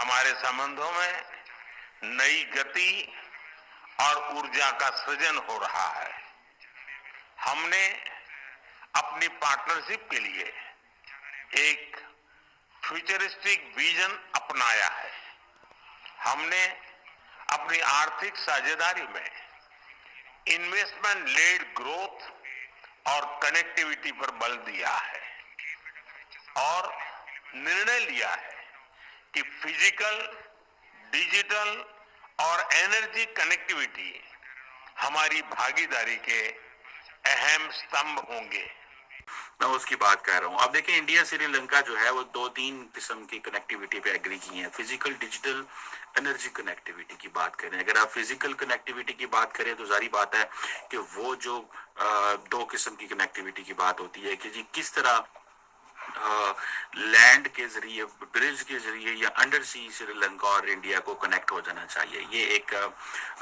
हमारे संबंधों में नई गति और ऊर्जा का सृजन हो रहा है। हमने अपनी पार्टनरशिप के लिए एक फ्यूचरिस्टिक विजन अपनाया है। हमने अपनी आर्थिक साझेदारी में इन्वेस्टमेंट लेड ग्रोथ और कनेक्टिविटी पर बल दिया है और निर्णय लिया है कि फिजिकल, डिजिटल और एनर्जी कनेक्टिविटी हमारी भागीदारी के अहम स्तंभ होंगे। मैं उसकी बात कर रहा हूँ। अब देखिए, इंडिया श्रीलंका जो है वो 2-3 किस्म की कनेक्टिविटी पे एग्री की है। फिजिकल, डिजिटल, एनर्जी कनेक्टिविटी की बात करें, अगर आप फिजिकल कनेक्टिविटी की बात करें तो जारी बात है कि वो जो 2 किस्म की कनेक्टिविटी की बात होती है कि जी किस तरह लैंड के जरिए, ब्रिज के जरिए या अंडर सी श्रीलंका और इंडिया को कनेक्ट हो जाना चाहिए। ये एक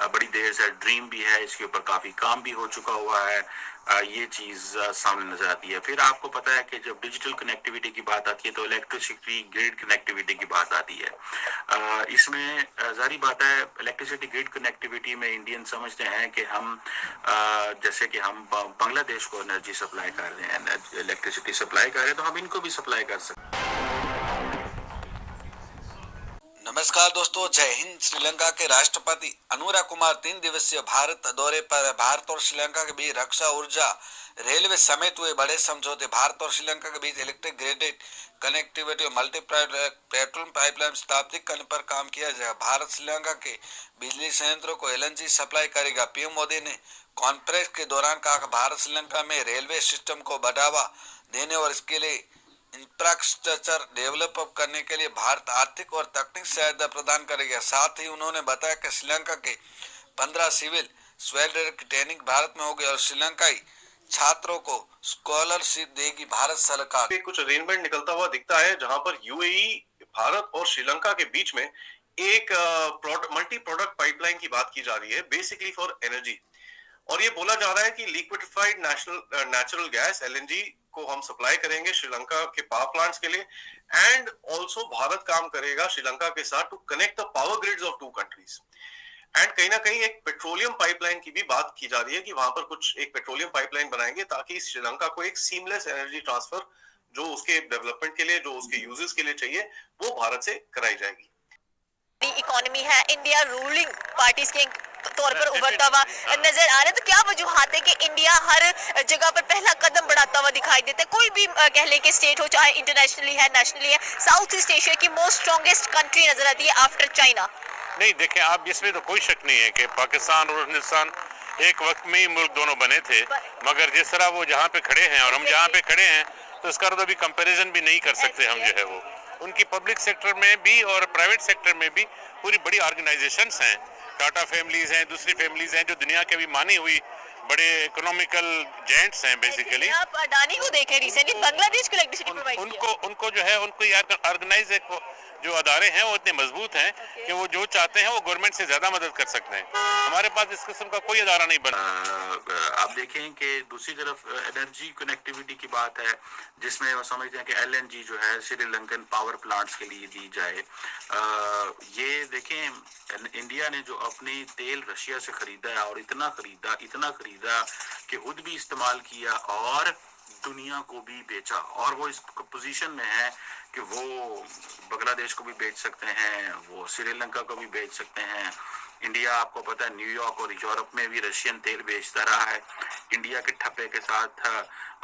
बड़ी देर से ड्रीम भी है, इसके ऊपर काफी काम भी हो चुका हुआ है। ये चीज सामने नजर आती है। फिर आपको पता है कि जब डिजिटल कनेक्टिविटी की बात आती है तो इलेक्ट्रिसिटी ग्रिड कनेक्टिविटी की बात आती है। इसमें जारी बात है, इलेक्ट्रिसिटी ग्रिड कनेक्टिविटी में इंडियन समझते हैं कि हम जैसे कि हम बांग्लादेश को एनर्जी सप्लाई कर रहे हैं, इलेक्ट्रिसिटी सप्लाई कर रहे हैं, तो हम इनको भी सप्लाई कर सकते हैं। नमस्कार दोस्तों, जय हिंद। श्रीलंका के राष्ट्रपति अनुरा कुमार 3 दिवसीय भारत दौरे पर। भारत और श्रीलंका के बीच रक्षा, ऊर्जा, रेलवे समेत हुए बड़े समझौते। भारत और श्रीलंका के बीच इलेक्ट्रिक ग्रिड कनेक्टिविटी और मल्टी पेट्रोल पाइपलाइन स्थापित करने पर काम किया जाएगा। भारत श्रीलंका के बिजली संयंत्रों को एलएनजी सप्लाई करेगा। पीएम मोदी ने कॉन्फ्रेंस के दौरान कहा, भारत श्रीलंका में रेलवे सिस्टम को बढ़ावा देने और इसके लिए इंफ्रास्ट्रक्चर डेवलप करने के लिए भारत आर्थिक और तकनीक सहायता प्रदान करेगा। साथ ही उन्होंने बताया कि श्रीलंका के 15 सिविल सोल्जर की ट्रेनिंग भारत में होगी और श्रीलंकाई छात्रों को स्कॉलरशिप देगी भारत सरकार। कुछ अरेंजमेंट निकलता हुआ दिखता है जहां पर यूएई, भारत और श्रीलंका के बीच में एक मल्टी प्रोडक्ट पाइपलाइन की बात की जा रही है, बेसिकली फॉर एनर्जी। और ये बोला जा रहा है कि लिक्विफाइड नेचुरल गैस एलएनजी को हम सप्लाई करेंगे श्रीलंका के पावर प्लांट्स के लिए, एंड ऑल्सो भारत काम करेगा श्रीलंका के साथ to connect the power grids of 2 countries. And कहीं ना कहीं एक पेट्रोलियम पाइपलाइन की भी बात की जा रही है कि वहां पर कुछ एक पेट्रोलियम पाइपलाइन बनाएंगे ताकि श्रीलंका को एक सीमलेस एनर्जी ट्रांसफर जो उसके डेवलपमेंट के लिए, जो उसके यूजेस के लिए चाहिए, वो भारत से कराई जाएगी। इकोनॉमी है, इंडिया रूलिंग पार्टीज के तौर पर उभरता हुआ नजर आ रहा है। तो क्या वजूहात है कि इंडिया हर जगह पर पहला कदम बढ़ाता हुआ दिखाई देता है? कोई भी कह ले कि स्टेट हो, चाहे इंटरनेशनली है, नेशनली है, साउथ ईस्ट एशिया की मोस्ट स्ट्रॉन्गेस्ट कंट्री नजर आती है आफ्टर चाइना। नहीं, देखें आप, इसमें तो कोई शक नहीं है कि पाकिस्तान और हिंदुस्तान एक वक्त में ही मुल्क दोनों बने थे, मगर जिस तरह वो जहाँ पे खड़े हैं और हम जहाँ पे खड़े हैं, तो इसका तो अभी कंपैरिजन भी नहीं कर सकते हम। जो है वो उनकी पब्लिक सेक्टर में भी और प्राइवेट सेक्टर में भी पूरी बड़ी ऑर्गेनाइजेशंस हैं, टाटा फैमिलीज हैं, दूसरी फैमिलीज हैं, जो दुनिया के भी मानी हुई बड़े इकोनॉमिकल जेंट्स हैं बेसिकली। आप अडानी को देखें, रिसेंटली बांग्लादेश को इलेक्ट्रिसिटी प्रोवाइड किया। उनको जो है, उनको ऑर्गेनाइज जो अदारे हैं वो इतने मजबूत हैं कि वो जो चाहते हैं वो गवर्नमेंट से ज्यादा मदद कर सकते हैं। हमारे पास इस किस्म का कोई अदारा नहीं बना। आप देखें कि दूसरी तरफ एनर्जी कनेक्टिविटी की बात है, जिसमें वो समझते हैं कि एलएनजी जो है श्रीलंकन पावर प्लांट्स के लिए दी जाए। ये देखें, इंडिया ने जो अपनी तेल रशिया से खरीदा है और इतना खरीदा कि खुद भी इस्तेमाल किया और दुनिया को भी बेचा, और वो इस पोजीशन में है कि वो बांग्लादेश को भी बेच सकते हैं, वो श्रीलंका को भी बेच सकते हैं। इंडिया, आपको पता है, न्यूयॉर्क और यूरोप में भी रशियन तेल बेचता रहा है इंडिया के ठप्पे के साथ,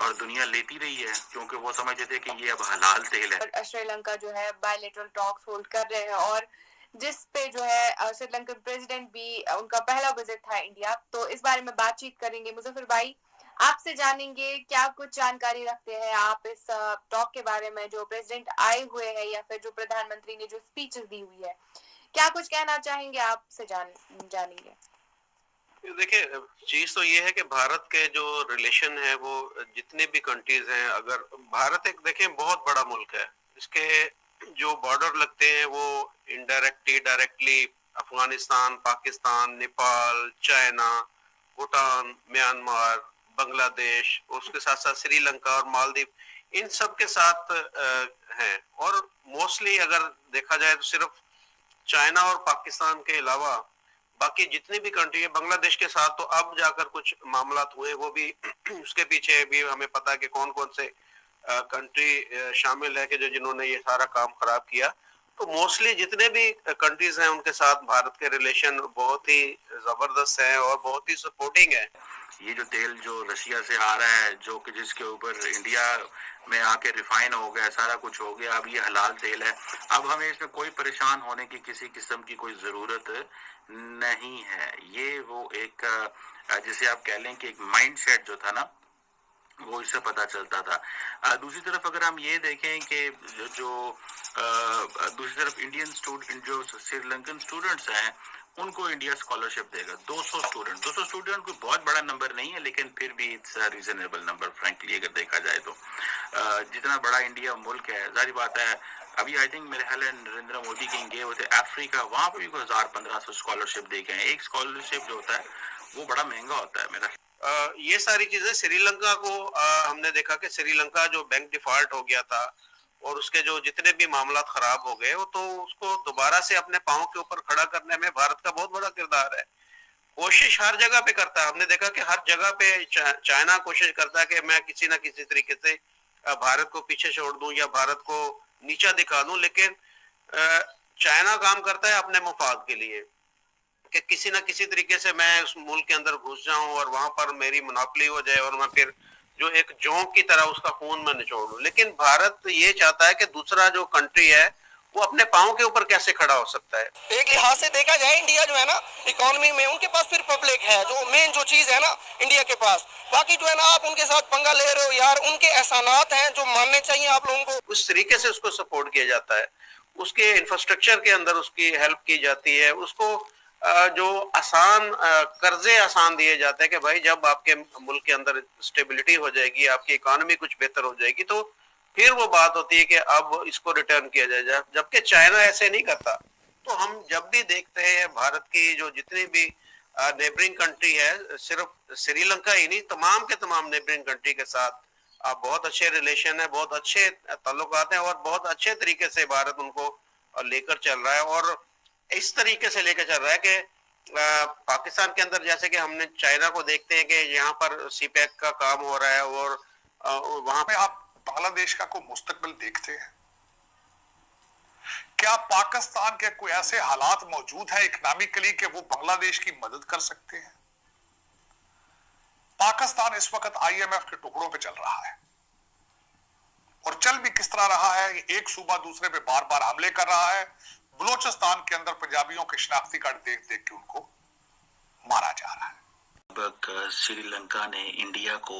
और दुनिया लेती रही है क्योंकि वो समझते थे कि ये अब हलाल तेल है। श्रीलंका जो है बायलैटरल टॉक्स होल्ड कर रहे हैं और जिस पे जो है श्रीलंकन प्रेसिडेंट भी, उनका पहला विजिट था इंडिया, तो इस बारे में बातचीत करेंगे। मुजफ्फर भाई, आपसे जानेंगे क्या कुछ जानकारी रखते हैं आप इस टॉक के बारे में, जो प्रेसिडेंट आए हुए हैं या फिर जो प्रधानमंत्री ने जो स्पीच दी हुई है, क्या कुछ कहना चाहेंगे? आपसे जानेंगे। देखिए, चीज तो ये है कि भारत के जो रिलेशन है वो जितने भी कंट्रीज हैं, अगर भारत एक देखें बहुत बड़ा मुल्क है, इसके जो बॉर्डर लगते हैं वो indirectly, directly Afghanistan, Pakistan, Nepal, China, Bhutan, Myanmar, Bangladesh, उसके साथ साथ श्रीलंका और मालदीव, इन सब के साथ हैं। और मोस्टली अगर देखा जाए तो सिर्फ चाइना और पाकिस्तान के अलावा बाकी जितनी भी कंट्री है, बांग्लादेश के साथ तो अब जाकर कुछ मामला हुए, वो भी उसके पीछे भी हमें पता है कि कौन कौन से कंट्री शामिल है कि जो जिन्होंने ये सारा काम खराब किया। तो मोस्टली जितने भी कंट्रीज हैं उनके साथ भारत के रिलेशन बहुत ही जबरदस्त है और बहुत ही सपोर्टिंग है। ये जो तेल जो रशिया से आ रहा है, जो कि जिसके ऊपर इंडिया में आके रिफाइन हो गया, सारा कुछ हो गया, अब ये हलाल तेल है, अब हमें इसमें कोई परेशान होने की किसी किस्म की कोई जरूरत नहीं है। ये वो एक जिसे आप कह लें कि एक माइंडसेट जो था ना, वो इससे पता चलता था। दूसरी तरफ अगर हम ये देखें कि दूसरी तरफ इंडियन स्टूडेंट जो श्रीलंकन स्टूडेंट्स हैं उनको इंडिया स्कॉलरशिप देगा। 200 स्टूडेंट कोई बहुत बड़ा नंबर नहीं है, लेकिन फिर भी इट्स रीजनेबल नंबर फ्रैंकली अगर देखा जाए तो। जितना बड़ा इंडिया मुल्क है, जारी बात है, अभी आई थिंक मेरे ख्याल है नरेंद्र मोदी कहीं गए होते अफ्रीका, वहां पर भी 1000-1500 स्कॉलरशिप दे गए हैं। एक स्कॉलरशिप जो होता है वो बड़ा महंगा होता है मेरा। ये सारी चीजें श्रीलंका को हमने देखा कि श्रीलंका जो बैंक डिफॉल्ट हो गया था और उसके जो जितने भी मामला खराब हो गए, वो तो उसको दोबारा से अपने पांव के ऊपर खड़ा करने में भारत का बहुत बड़ा किरदार है। कोशिश हर जगह पे करता है, हमने देखा कि हर जगह पे चाइना कोशिश करता है कि मैं किसी ना किसी तरीके से भारत को पीछे छोड़ दूं या भारत को नीचा दिखा दूं, लेकिन चाइना काम करता है अपने मुफाद के लिए कि किसी ना किसी तरीके से मैं उस मुल्क के अंदर घुस जाऊं और वहां पर मेरी मोनोपोली हो जाए और मैं फिर जो एक जोंक की तरह उसका खून में निचोड़ लूं। लेकिन भारत ये चाहता है कि दूसरा जो कंट्री है वो अपने पांव के ऊपर कैसे खड़ा हो सकता है। एक लिहाज से देखा जाए इंडिया जो है ना इकोनॉमी में, उनके पास फिर पब्लिक है जो मेन जो चीज है ना इंडिया के पास। बाकी जो है ना आप उनके साथ पंगा ले रहे हो यार, उनके एहसानात हैं जो मानने चाहिए आप लोगों को। उस तरीके से उसको सपोर्ट किया जाता है, उसके इंफ्रास्ट्रक्चर के अंदर उसकी हेल्प की जाती है, उसको जो आसान कर्जे आसान दिए जाते हैं कि भाई जब आपके मुल्क के अंदर स्टेबिलिटी हो जाएगी, आपकी इकोनॉमी कुछ बेहतर हो जाएगी, तो फिर वो बात होती है कि अब इसको रिटर्न किया जाए, जबकि चाइना ऐसे नहीं करता। तो हम जब भी देखते हैं भारत की जो जितनी भी नेबरिंग कंट्री है, सिर्फ श्रीलंका ही नहीं, तमाम के तमाम नेबरिंग कंट्री के साथ बहुत अच्छे रिलेशन है, बहुत अच्छे ताल्लुकात हैं और बहुत अच्छे तरीके से भारत उनको लेकर चल रहा है। और इस तरीके से लेकर चल रहा है कि पाकिस्तान के अंदर जैसे कि हमने चाइना को देखते हैं कि यहाँ पर सीपैक का काम हो रहा है और वहां पे आप बांग्लादेश का कोई मुस्तकबिल देखते हैं? क्या पाकिस्तान के कोई ऐसे हालात मौजूद हैं इकोनॉमिकली कि वो बांग्लादेश की मदद कर सकते हैं? पाकिस्तान इस वक्त IMF के टुकड़ों पे चल रहा है और चल भी किस तरह रहा है, एक सूबा दूसरे पे बार बार हमले कर रहा है। बलूचिस्तान के अंदर पंजाबियों के शनाख्ती कार्ड देख देख के उनको मारा जा रहा है। श्रीलंका ने इंडिया को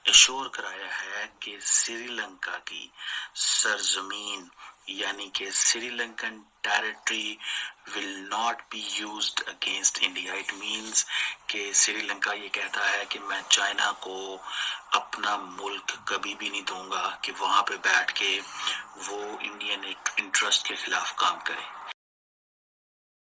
एश्योर कराया है कि श्रीलंका की सरजमीन यानी कि Sri Lankan territory will not be used against India. It means कि श्रीलंका ये कहता है कि मैं चाइना को अपना मुल्क कभी भी नहीं दूंगा कि वहां पे बैठ के वो इंडियन इंटरेस्ट के खिलाफ काम करे।